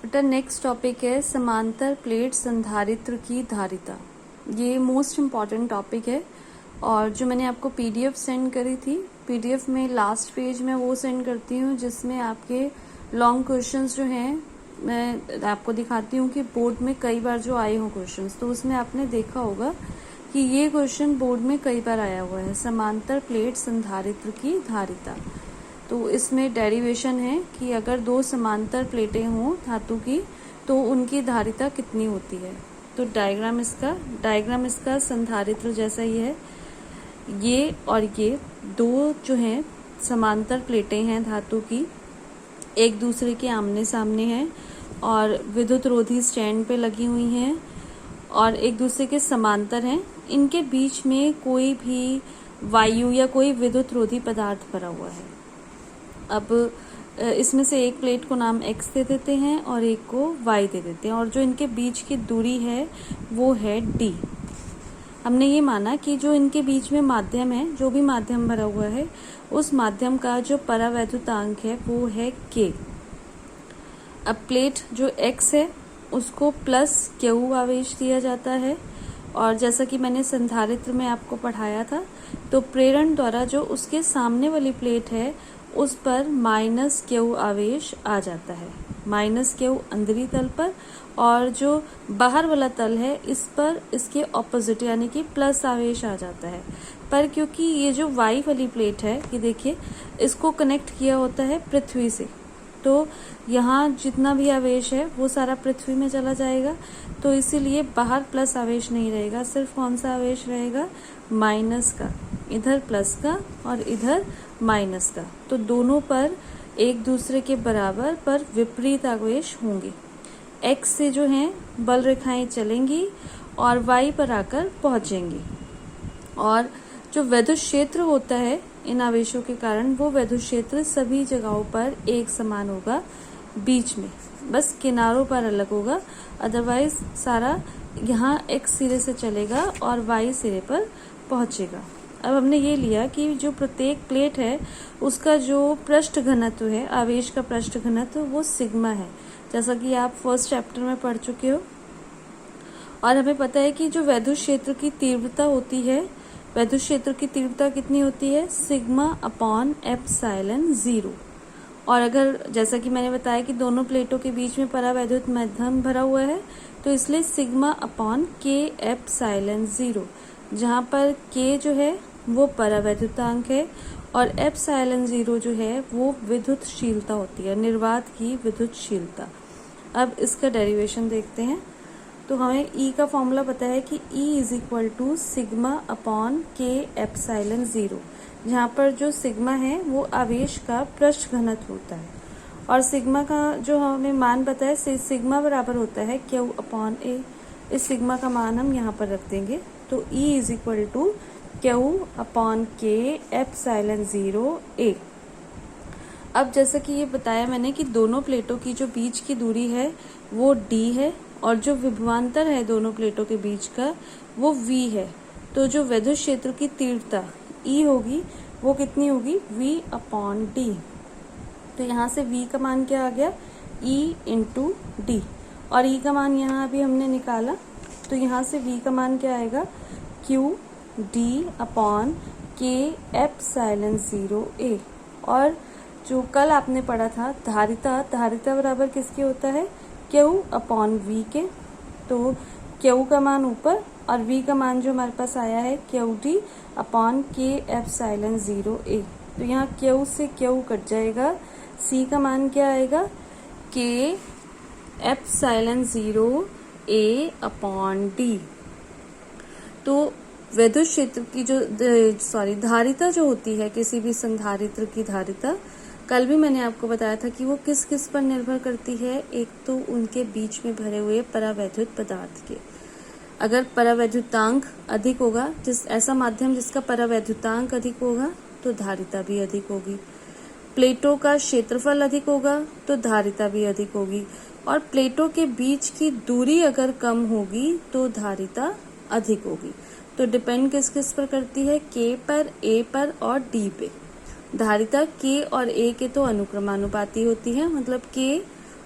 बेटा next topic है समांतर प्लेट संधारित्र की धारिता। ये मोस्ट इम्पॉर्टेंट टॉपिक है और जो मैंने आपको पीडीएफ सेंड करी थी, पीडीएफ में लास्ट पेज में वो सेंड करती हूँ जिसमें आपके लॉन्ग क्वेश्चंस जो हैं मैं आपको दिखाती हूँ कि बोर्ड में कई बार जो आए हो क्वेश्चंस, तो उसमें आपने देखा होगा कि ये क्वेश्चन बोर्ड में कई बार आया हुआ है, समांतर प्लेट संधारित्र की धारिता। तो इसमें डेरिवेशन है कि अगर दो समांतर प्लेटें हों धातु की तो उनकी धारिता कितनी होती है। तो डायग्राम इसका संधारित्र जैसा ही है। ये और ये दो जो हैं समांतर प्लेटें हैं धातु की, एक दूसरे के आमने सामने हैं और विद्युत रोधी स्टैंड पे लगी हुई हैं और एक दूसरे के समांतर हैं। इनके बीच में कोई भी वायु या कोई विद्युत रोधी पदार्थ भरा हुआ है। अब इसमें से एक प्लेट को नाम x दे देते हैं और एक को y दे देते हैं और जो इनके बीच की दूरी है वो है d। हमने ये माना कि जो इनके बीच में माध्यम है, जो भी माध्यम भरा हुआ है, उस माध्यम का जो परावैद्युतांक है वो है k। अब प्लेट जो x है उसको प्लस q आवेश दिया जाता है और जैसा कि मैंने संधारित्र में आपको पढ़ाया था, तो प्रेरण द्वारा जो उसके सामने वाली प्लेट है उस पर माइनस क्यू आवेश आ जाता है, माइनस क्यू अंदरी तल पर, और जो बाहर वाला तल है इस पर इसके ऑपोजिट यानी कि प्लस आवेश आ जाता है। पर क्योंकि ये जो वाई वाली प्लेट है, ये देखिए इसको कनेक्ट किया होता है पृथ्वी से, तो यहाँ जितना भी आवेश है वो सारा पृथ्वी में चला जाएगा, तो इसीलिए बाहर प्लस आवेश नहीं रहेगा, सिर्फ कौन सा आवेश रहेगा, माइनस का, इधर प्लस का और इधर माइनस का। तो दोनों पर एक दूसरे के बराबर पर विपरीत आवेश होंगे। x से जो हैं बल रेखाएं चलेंगी और y पर आकर पहुंचेंगी और जो विद्युत क्षेत्र होता है इन आवेशों के कारण, वो विद्युत क्षेत्र सभी जगहों पर एक समान होगा, बीच में बस किनारों पर अलग होगा, अदरवाइज सारा यहाँ x सिरे से चलेगा और y सिरे पर पहुंचेगा। अब हमने ये लिया कि जो प्रत्येक प्लेट है उसका जो पृष्ठ घनत्व है, आवेश का पृष्ठ घनत्व, वो सिग्मा है, जैसा कि आप फर्स्ट चैप्टर में पढ़ चुके हो। और हमें पता है कि जो विद्युत क्षेत्र की तीव्रता होती है, विद्युत क्षेत्र की तीव्रता कितनी होती है, सिग्मा अपॉन एप्सिलॉन 0। और अगर जैसा कि मैंने बताया कि दोनों प्लेटों के बीच में परावैद्युत माध्यम भरा हुआ है, तो इसलिए सिग्मा अपॉन के एप्सिलॉन 0, जहाँ पर k जो है वो परावैद्युतांक है और एप्सिलॉन 0 जो है वो विद्युतशीलता होती है, निर्वात की विद्युतशीलता। अब इसका डेरिवेशन देखते हैं। तो हमें E का फॉर्मूला पता है कि E is equal to sigma upon K epsilon 0, जहाँ पर जो सिग्मा है वो आवेश का पृष्ठ घनत्व होता है और सिग्मा का जो हमें मान पता है, सिग्मा बराबर होता है Q अपॉन A। इस सिग्मा का मान हम यहाँ पर रख देंगे, तो E is equal to Q upon K epsilon 0 A। अब जैसा कि ये बताया मैंने कि दोनों प्लेटों की जो बीच की दूरी है वो d है और जो विभवांतर है दोनों प्लेटों के बीच का वो v है, तो जो विद्युत क्षेत्र की तीव्रता E होगी वो कितनी होगी, v अपॉन d। तो यहाँ से v का मान क्या आ गया, E इंटू डी, और E का मान यहाँ अभी हमने निकाला, तो यहाँ से v का मान क्या आएगा, q d upon K epsilon 0 A। और जो कल आपने पढ़ा था धारिता बराबर किसके होता है, Q अपॉन V के, तो Q का मान ऊपर और V का मान जो हमारे पास आया है Q D upon K epsilon 0 A। तो यहाँ Q से Q कट जाएगा, C का मान क्या आएगा, K epsilon 0 A upon D। तो विद्युत क्षेत्र की जो धारिता जो होती है किसी भी संधारित्र की धारिता, कल भी मैंने आपको बताया था कि वो किस किस पर निर्भर करती है। एक तो उनके बीच में भरे हुए परावैद्युत पदार्थ के, अगर परावैद्युतांक अधिक होगा, ऐसा माध्यम जिसका परावैद्युतांक अधिक होगा तो धारिता भी अधिक होगी। प्लेटों का क्षेत्रफल अधिक होगा तो धारिता भी अधिक होगी, और प्लेटों के बीच की दूरी अगर कम होगी तो धारिता अधिक होगी। तो डिपेंड किस किस पर करती है, K पर, A पर और D पे। धारिता K और A के तो अनुक्रमानुपाती होती है, मतलब K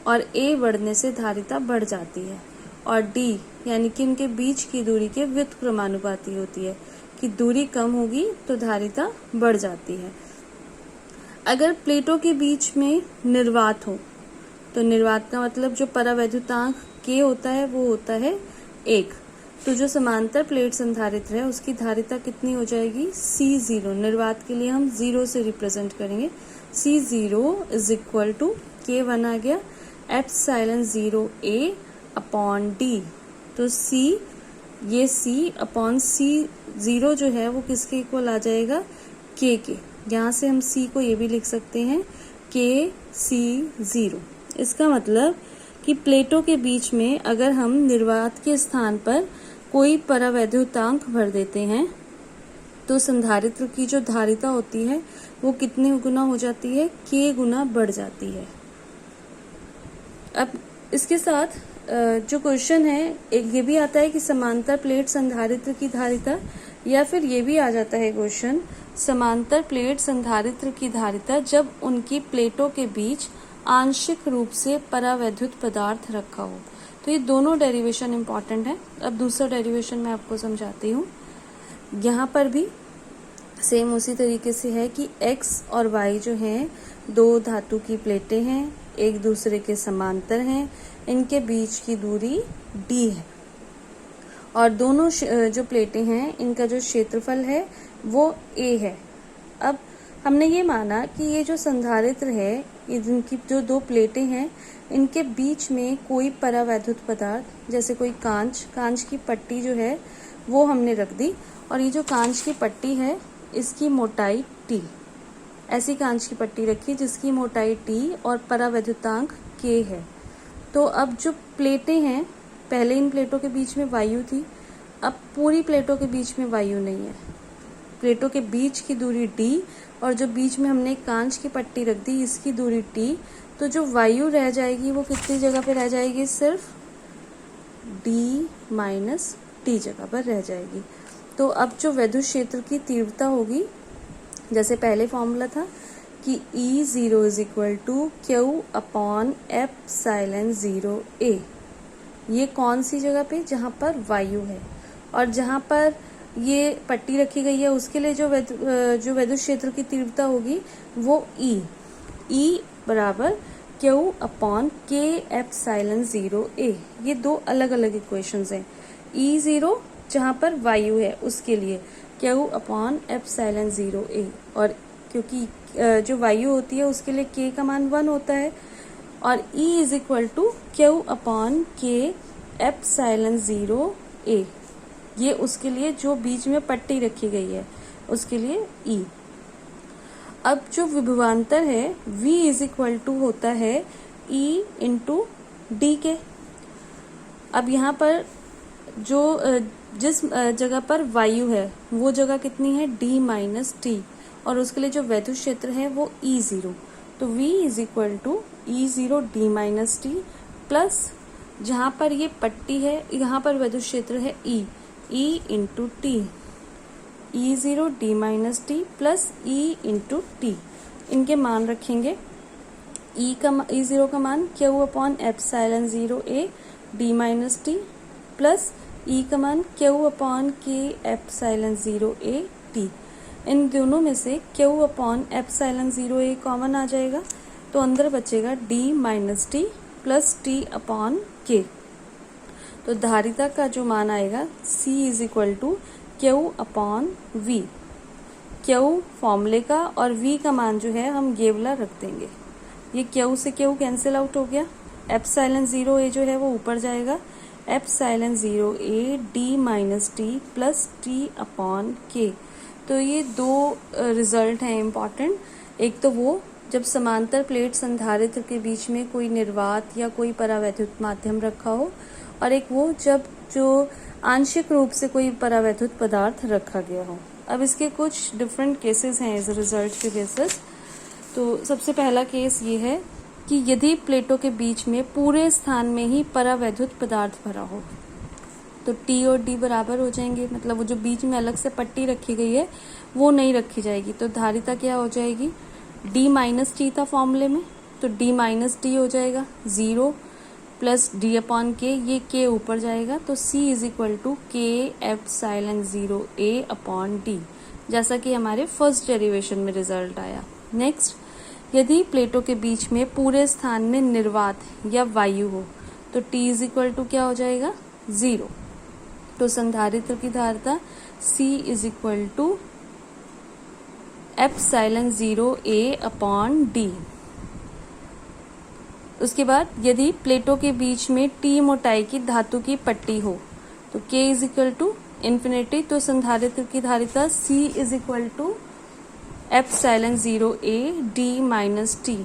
और A बढ़ने से धारिता बढ़ जाती है, और D यानी कि उनके बीच की दूरी के व्युत्क्रमानुपाती होती है कि दूरी कम होगी तो धारिता बढ़ जाती है। अगर प्लेटों के बीच में निर्वात हो तो निर्वात का मतलब जो परावैद्युतांक K होता है वो होता है 1। तो जो समांतर प्लेट संधारित्र है उसकी धारिता कितनी हो जाएगी, C0। निर्वात के लिए हम 0 से रिप्रेजेंट करेंगे। C0 is equal to K1 आ गया एप्सिलॉन 0A अपॉन D। तो C, ये C अपॉन C0 जो है वो किसके इक्वल आ जाएगा, K के। यहाँ से हम C को ये भी लिख सकते हैं KC0। इसका मतलब कि प्लेटों के बीच में अगर हम निर्वात के स्थान पर कोई परावैद्युतांक भर देते हैं तो संधारित्र की जो धारिता होती है वो कितने गुना हो जाती है, K गुना बढ़ जाती है। अब इसके साथ जो क्वेश्चन है एक ये भी आता है कि समांतर प्लेट संधारित्र की धारिता, या फिर ये भी आ जाता है क्वेश्चन समांतर प्लेट संधारित्र की धारिता जब उनकी प्लेटों के बीच आंशिक रूप से परावैद्युत पदार्थ रखा हो। तो ये दोनों डेरिवेशन इंपॉर्टेंट है। अब दूसरा डेरिवेशन मैं आपको समझाती हूँ। यहाँ पर भी सेम उसी तरीके से है कि x और y जो हैं दो धातु की प्लेटें हैं, एक दूसरे के समांतर हैं, इनके बीच की दूरी d है और दोनों जो प्लेटें हैं इनका जो क्षेत्रफल है वो a है। अब हमने ये माना कि ये जो संधारित्र है, इनकी जो दो प्लेटें हैं इनके बीच में कोई परावैद्युत पदार्थ जैसे कोई कांच की पट्टी जो है वो हमने रख दी, और ये जो कांच की पट्टी है इसकी मोटाई T, ऐसी कांच की पट्टी रखी जिसकी मोटाई T और परावैद्युतांक K है। तो अब जो प्लेटें हैं, पहले इन प्लेटों के बीच में वायु थी, अब पूरी प्लेटों के बीच में वायु नहीं है। प्लेटों के बीच की दूरी D और जो बीच में हमने कांच की पट्टी रख दी इसकी दूरी T, तो जो वायु रह जाएगी वो कितनी जगह पे रह जाएगी, सिर्फ D माइनस T जगह पर रह जाएगी। तो अब जो विद्युत क्षेत्र की तीव्रता होगी, जैसे पहले फॉर्मूला था कि E0 is equal to Q upon epsilon 0A, ये कौन सी जगह पे, जहाँ पर वायु है, और जहाँ पर ये पट्टी रखी गई है उसके लिए जो विद्युत क्षेत्र की तीव्रता होगी वो E बराबर Q upon K epsilon 0A। ये दो अलग अलग इक्वेशंस हैं। E0 जहाँ पर वायु है उसके लिए Q अपॉन एप्सिलॉन 0A, और क्योंकि जो वायु होती है उसके लिए K का मान 1 होता है, और E is equal to Q upon K epsilon 0A, ये उसके लिए जो बीच में पट्टी रखी गई है उसके लिए E। अब जो विभवांतर है V इज इक्वल टू होता है E इंटू D के। अब यहाँ पर जो जिस जगह पर वायु है वो जगह कितनी है, D माइनस T, और उसके लिए जो विद्युत क्षेत्र है वो E0। तो V is equal to E0 D minus T plus जहाँ पर ये पट्टी है यहाँ पर विद्युत क्षेत्र है E into T, E0 D minus T plus E into T। इनके मान रखेंगे, E0 का मान Q upon epsilon 0A D minus T plus E का मान Q upon K epsilon 0A T। इन दोनों में से Q upon epsilon 0A common आ जाएगा, तो अंदर बचेगा D minus T plus T upon K। तो धारिता का जो मान आएगा C is equal to Q upon V, Q फॉर्मूले का और V का मान जो है हम ये वाला रख देंगे। ये Q से Q कैंसिल आउट हो गया, एप्सिलॉन 0A जो है वो ऊपर जाएगा, epsilon 0A D minus T plus T upon K। तो ये दो रिजल्ट हैं इम्पॉर्टेंट। एक तो वो जब समांतर प्लेट संधारित्र के बीच में कोई निर्वात या कोई परावैद्युत माध्यम रखा हो, और एक वो जब जो आंशिक रूप से कोई परावैद्युत पदार्थ रखा गया हो। अब इसके कुछ डिफरेंट केसेस हैं एज रिजल्ट के बेसिस। तो सबसे पहला केस ये है कि यदि प्लेटों के बीच में पूरे स्थान में ही परावैद्युत पदार्थ भरा हो तो T और D बराबर हो जाएंगे, मतलब वो जो बीच में अलग से पट्टी रखी गई है वो नहीं रखी जाएगी। तो धारिता क्या हो जाएगी, D माइनस T था फॉर्मूले में, तो d माइनस डी हो जाएगा, 0 प्लस डी अपॉन के, ये k ऊपर जाएगा तो c इज इक्वल टू के एप्सिलॉन 0 a अपॉन डी, जैसा कि हमारे फर्स्ट डेरिवेशन में रिजल्ट आया। नेक्स्ट, यदि प्लेटों के बीच में पूरे स्थान में निर्वात या वायु हो तो t इज इक्वल टू क्या हो जाएगा, 0। तो संधारित्र की धारिता c is equal to epsilon 0 a upon D. उसके बाद यदि प्लेटों के बीच में t मोटाई की धातु की पट्टी हो तो k is equal to infinity, तो संधारित्र की धारिता c is equal to epsilon 0 a d minus T.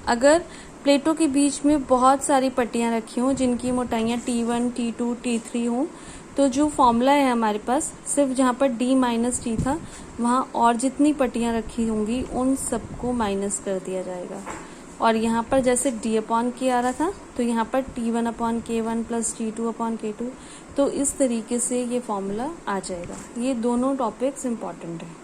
अगर प्लेटों के बीच में बहुत सारी पट्टियां रखी हों जिनकी मोटाइयां T1, T2, T3 हों, तो जो फॉर्मूला है हमारे पास, सिर्फ जहाँ पर d माइनस टी था वहाँ और जितनी पट्टियां रखी होंगी उन सबको माइनस कर दिया जाएगा। और यहाँ पर जैसे d अपॉन के आ रहा था तो यहाँ पर T1 upon K1 plus T2 upon K2, तो इस तरीके से ये फॉर्मूला आ जाएगा। ये दोनों टॉपिक्स इम्पॉर्टेंट हैं।